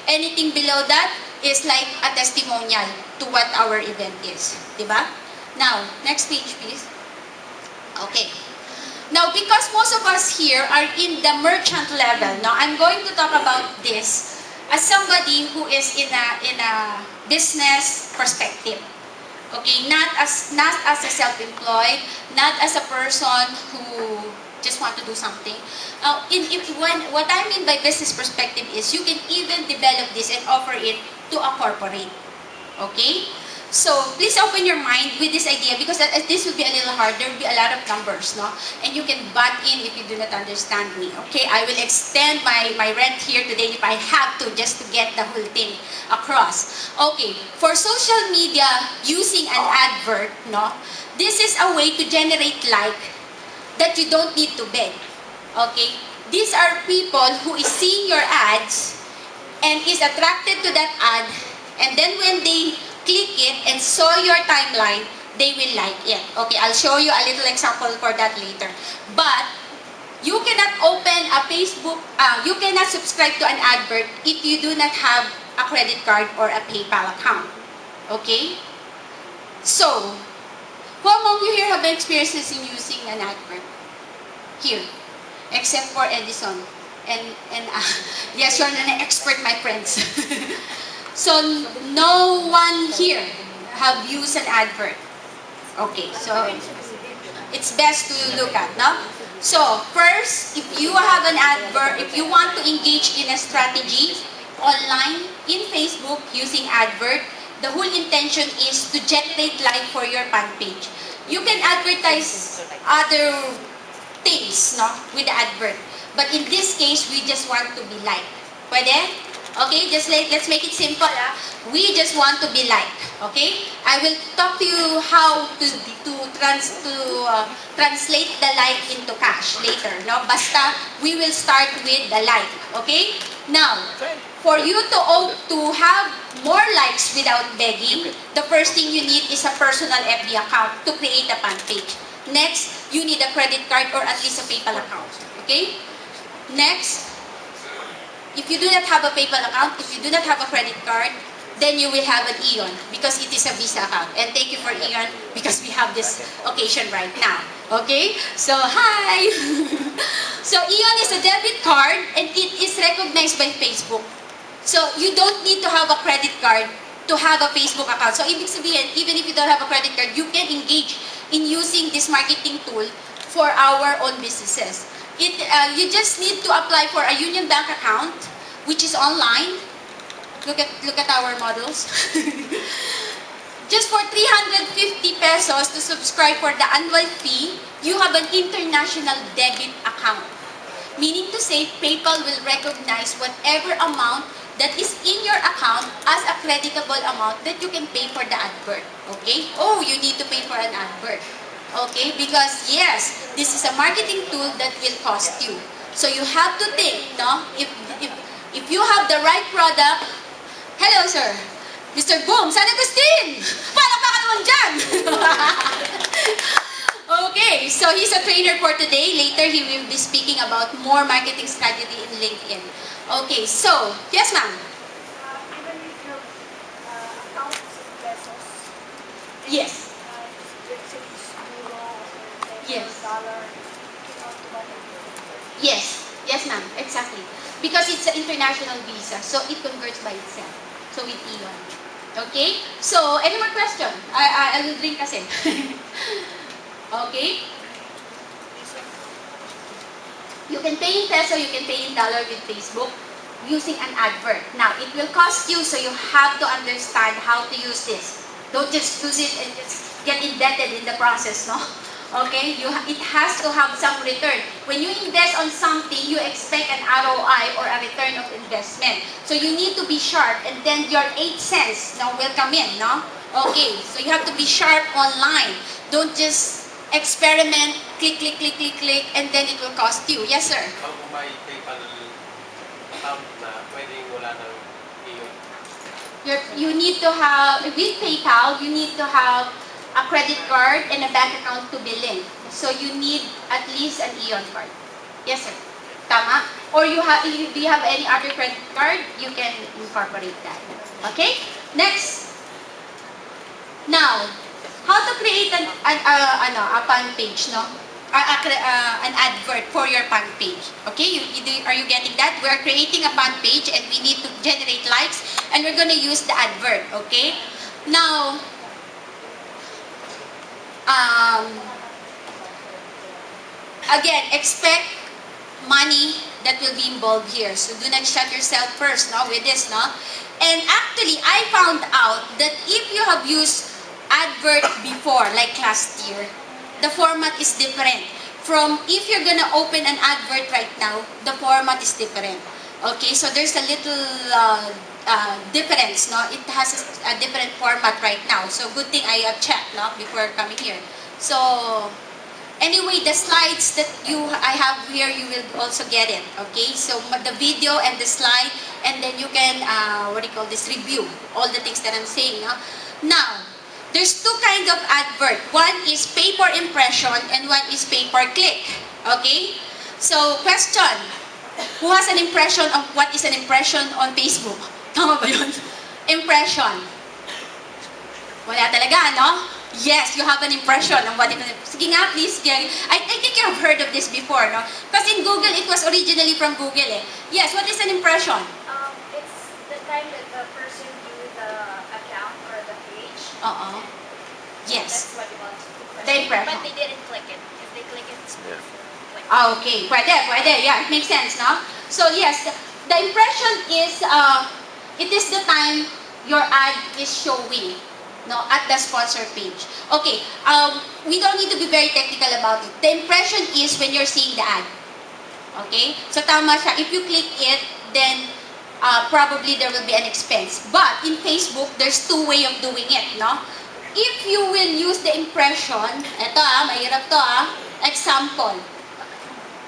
Anything below that is like a testimonial to what our event is. Diba? Now, next page please. Okay. Now, because most of us here are in the merchant level, now I'm going to talk about this as somebody who is in a business perspective. Okay, not as a self-employed, not as a person who just want to do something. What I mean by business perspective is you can even develop this and offer it to a corporate. Okay? So, please open your mind with this idea because this will be a little hard. There will be a lot of numbers, no? And you can butt in if you do not understand me, okay? I will extend my rant here today if I have to, just to get the whole thing across. Okay, for social media, using an advert, no? This is a way to generate like that you don't need to beg, okay? These are people who is seeing your ads and is attracted to that ad, and then when they click it and saw your timeline, they will like it. Okay, I'll show you a little example for that later. But you cannot open a Facebook, you cannot subscribe to an advert if you do not have a credit card or a PayPal account. Okay? So, who among you here have experiences in using an advert? Here. Except for Edison. And yes, you're an expert, my friends. So, no one here have used an advert. Okay, so it's best to look at, no? So, first, if you have an advert, if you want to engage in a strategy online, in Facebook, using advert, the whole intention is to generate like for your fan page. You can advertise other things, no, with the advert. But in this case, we just want to be liked. Pwede? Okay, let's make it simple. We just want to be liked. Okay? I will talk to you how to translate the like into cash later. No? Basta, we will start with the like. Okay? Now, for you to have more likes without begging, the first thing you need is a personal FB account to create a fan page. Next, you need a credit card or at least a PayPal account. Okay? Next, if you do not have a PayPal account, if you do not have a credit card, then you will have an Eon because it is a Visa account. And thank you for Eon because we have this occasion right now. Okay? So, hi! So, Eon is a debit card and it is recognized by Facebook. So, you don't need to have a credit card to have a Facebook account. So, ibig sabihin, even if you don't have a credit card, you can engage in using this marketing tool for our own businesses. You just need to apply for a Union Bank account, which is online. Look at our models. Just for 350 pesos to subscribe for the annual fee, you have an international debit account. Meaning to say, PayPal will recognize whatever amount that is in your account as a creditable amount that you can pay for the advert. Okay? Oh, you need to pay for an advert. Okay, because yes, this is a marketing tool that will cost you. So you have to think, no? If you have the right product, hello sir, Mr. Boom, San Agustin! Palakpakan naman dyan! Okay, so he's a trainer for today. Later, he will be speaking about more marketing strategy in LinkedIn. Okay, so, yes ma'am? Even if your account is in pesos, Yes. let's say it's euro or Yes. dollar, you can automatically. Yes, yes ma'am, exactly. Because it's an international visa, so it converts by itself. So with Eon. Okay? So, any more question? I will drink kasi. Okay? You can pay in peso, you can pay in dollar with Facebook using an advert. Now, it will cost you, so you have to understand how to use this. Don't just use it and just get indebted in the process, no? Okay? It has to have some return. When you invest on something, you expect an ROI or a return of investment. So you need to be sharp, and then your 8 cents now will come in, no? Okay, so you have to be sharp online. Don't just experiment, click, click, click, click, click, and then it will cost you. Yes, sir? Kung may PayPal account na pwedeng wala ng Eon. You need to have, with PayPal, you need to have a credit card and a bank account to be linked. So you need at least an Eon card. Yes, sir. Tama? or do you have any other credit card, you can incorporate that. Okay? Next. Now, how to create a fan page, no? An advert for your fan page. Okay? Are you getting that? We're creating a fan page and we need to generate likes and we're going to use the advert. Okay? Now, again, expect money that will be involved here. So do not shut yourself first, no, with this, no? And actually, I found out that if you have used advert before, like last year, the format is different. From if you're gonna open an advert right now, the format is different. Okay, so there's a little difference, no? It has a different format right now. So good thing I checked, no, before coming here. So anyway, the slides that I have here, you will also get it. Okay, so the video and the slide, and then you can review all the things that I'm saying. No? Now, there's two kinds of advert. One is pay per impression and one is pay per click. Okay? So, question. Who has an impression of what is an impression on Facebook? Tama ba yun? Impression. Wala talaga, no? Yes, you have an impression of what it is. Sige nga, please. I think you have heard of this before, no? Because in Google, it was originally from Google, eh. Yes, what is an impression? It's the time that the person viewed the account or the page. Yes. That's what you want to The impression. But they didn't click it. If they click it, it's Yeah. click. Okay. Pwede. Yeah, it makes sense, no? So, yes, the impression is, it is the time your ad is showing, no, at the sponsor page. Okay, we don't need to be very technical about it. The impression is when you're seeing the ad. Okay? So, tama siya. If you click it, then probably there will be an expense. But in Facebook, there's two ways of doing it, no? If you will use the impression, eto mahirap to example,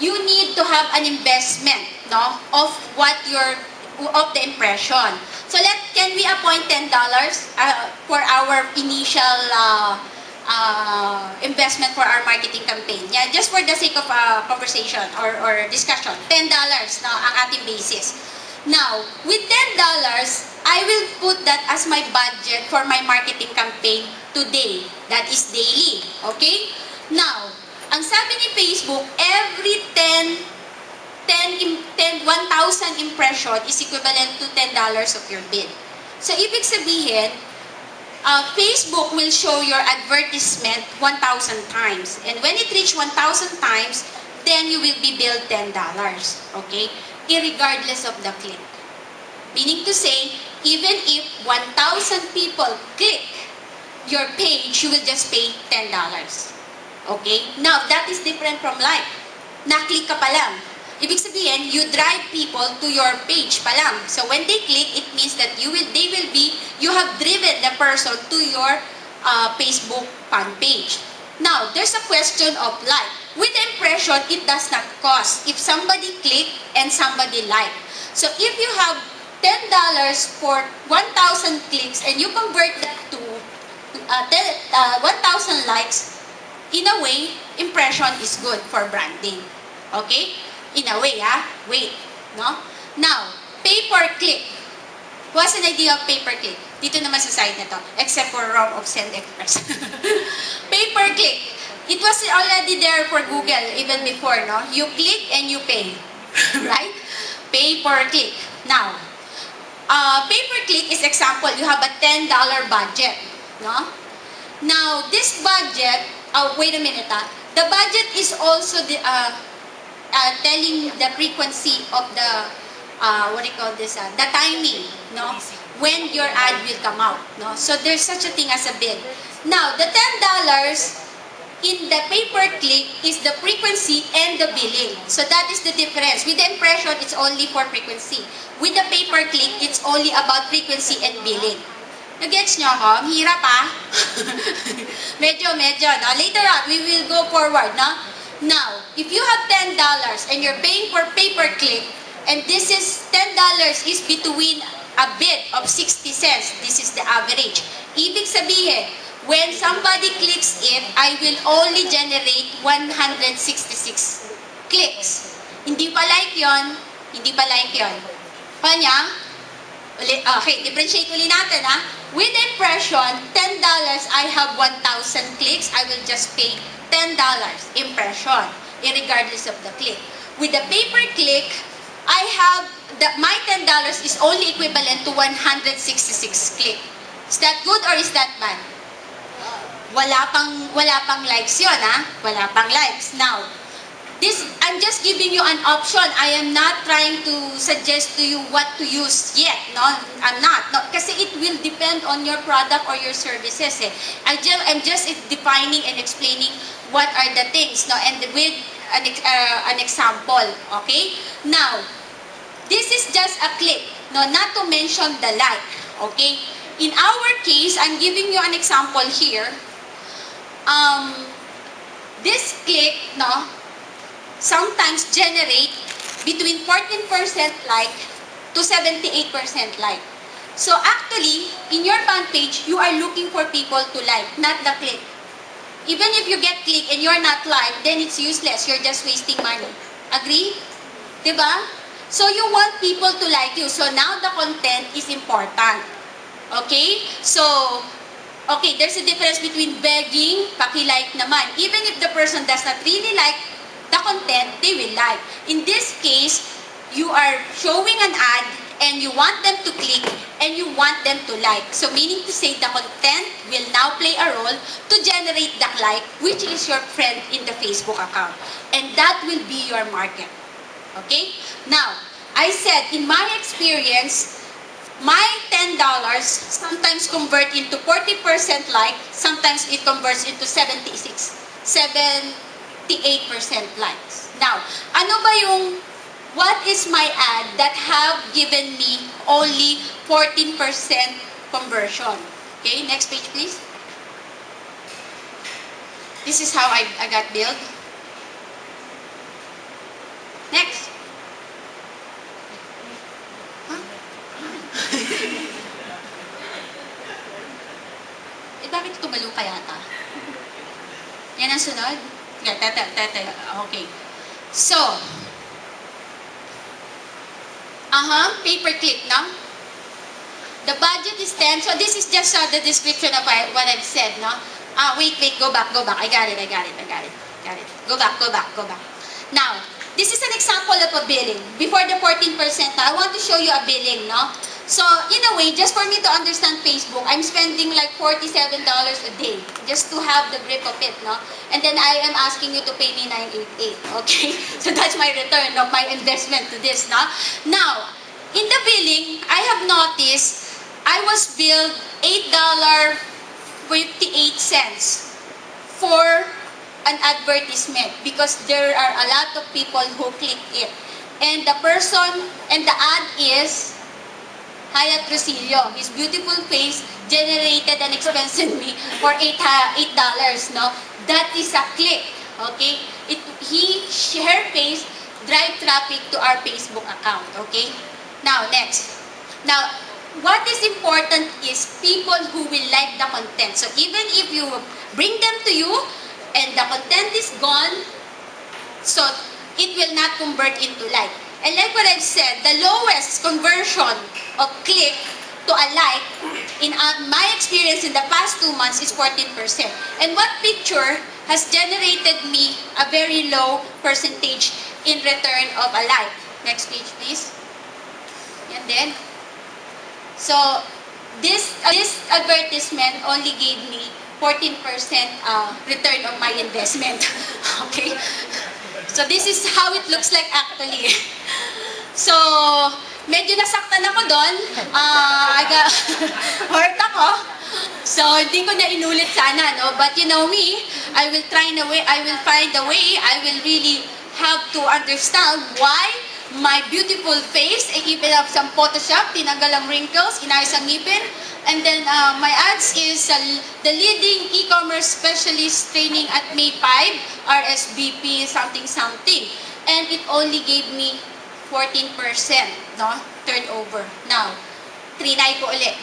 you need to have an investment, no, of the impression. So can we appoint $10 for our initial investment for our marketing campaign? Yeah, just for the sake of conversation or discussion, $10 na ang ating basis. Now, with $10, I will put that as my budget for my marketing campaign today. That is daily. Okay? Now, ang sabi ni Facebook, every 1,000 impression is equivalent to $10 of your bid. So, ibig sabihin, Facebook will show your advertisement 1,000 times. And when it reach 1,000 times, then you will be billed $10. Okay? Irregardless of the click. Meaning to say, even if 1,000 people click your page, you will just pay $10. Okay? Now, that is different from like. Na-click ka pa lang. Ibig sabihin, you drive people to your page pa lang. So, when they click, it means that you have driven the person to your Facebook fan page. Now, there's a question of like. With impression, it does not cost if somebody click and somebody like. So, if you have $10 for 1,000 clicks and you convert that to 1,000 likes, in a way, impression is good for branding. Okay? In a way, wait. No? Now, pay-per-click. What's an idea of pay-per-click? Dito naman sa side na to, except for Wrong of Send Express. Pay-per-click. It was already there for Google even before, no? You click and you pay. Right? Pay-per-click. Now, pay-per-click is example, you have a $10 budget, no? Now, this budget, wait a minute, the budget is also telling the frequency of the, the timing, no? When your ad will come out, no? So, there's such a thing as a bid. Now, the $10 in the pay-per-click is the frequency and the billing. So that is the difference. With the impression, it's only for frequency. With the pay-per-click, it's only about frequency and billing. Nag-gets nyo ako? Ang hirap medyo, no? Later on, we will go forward, no? Now, if you have $10 and you're paying for pay-per-click, and this is $10 is between a bid of 60 cents. This is the average. Ibig sabihin, when somebody clicks it, I will only generate 166 clicks. Hindi pa like yon, Hindi pa like yun. Kanya, okay, differentiate ulit natin ha. With impression, $10, I have 1,000 clicks. I will just pay $10 impression, regardless of the click. With the pay-per-click, I have, my $10 is only equivalent to 166 click. Is that good or is that bad? Wala pang likes yun, ha? Wala pang likes. Now, I'm just giving you an option. I am not trying to suggest to you what to use yet. No, I'm not. No, kasi it will depend on your product or your services. I'm just defining and explaining what are the things. No, and with an example. Okay. Now, this is just a click. No, not to mention the like. Okay. In our case, I'm giving you an example here. This click, no, sometimes generate between 14% like to 78% like. So actually, in your fan page, you are looking for people to like, not the click. Even if you get click and you're not like, then it's useless. You're just wasting money. Agree? Diba? So you want people to like you. So now the content is important. Okay? So, okay, there's a difference between begging, paki-like naman. Even if the person does not really like the content, they will like. In this case, you are showing an ad and you want them to click and you want them to like. So meaning to say the content will now play a role to generate the like, which is your friend in the Facebook account. And that will be your market. Okay? Now, I said, in my experience, my $10 sometimes convert into 40% like, sometimes it converts into 78% likes. Now, ano ba yung, what is my ad that have given me only 14% conversion? Okay, next page please. This is how I got billed. Next. Bakit tumalo ka yata? Yan ang sunod? Okay. So, pay-per-click, no? The budget is 10. So, this is just the description of what I've said, no? Wait, go back. I got it. Go back. Now, this is an example of a billing. Before the 14%, I want to show you a billing, no? So, in a way, just for me to understand Facebook, I'm spending like $47 a day just to have the grip of it, no? And then I am asking you to pay me $988, okay? So that's my return of my investment to this, no? Now, in the billing, I have noticed I was billed $8.58 for an advertisement because there are a lot of people who click it. And the person, and the ad is Hayat Rosillo. His beautiful face generated an expense in me for $8, no? That is a click, okay? Her face drive traffic to our Facebook account, okay? Now, next. Now, what is important is people who will like the content. So, even if you bring them to you and the content is gone, so it will not convert into like. And like what I've said, the lowest conversion of click to a like in my experience in the past 2 months is 14%. And what picture has generated me a very low percentage in return of a like? Next page, please. And then, so this advertisement only gave me 14% return of my investment. Okay? So this is how it looks like actually. So, medyo nasaktan ako doon. Hurt ako. So, hindi ko na inulit sana, no? But you know me, I will find a way, I will really have to understand why my beautiful face, even have some Photoshop, tinanggal ang wrinkles, inayos ang ngipin, and then my ads is the leading e-commerce specialist training at May 5, RSVP something. And it only gave me 14%, no? Turnover. Now, trinay ko ulit.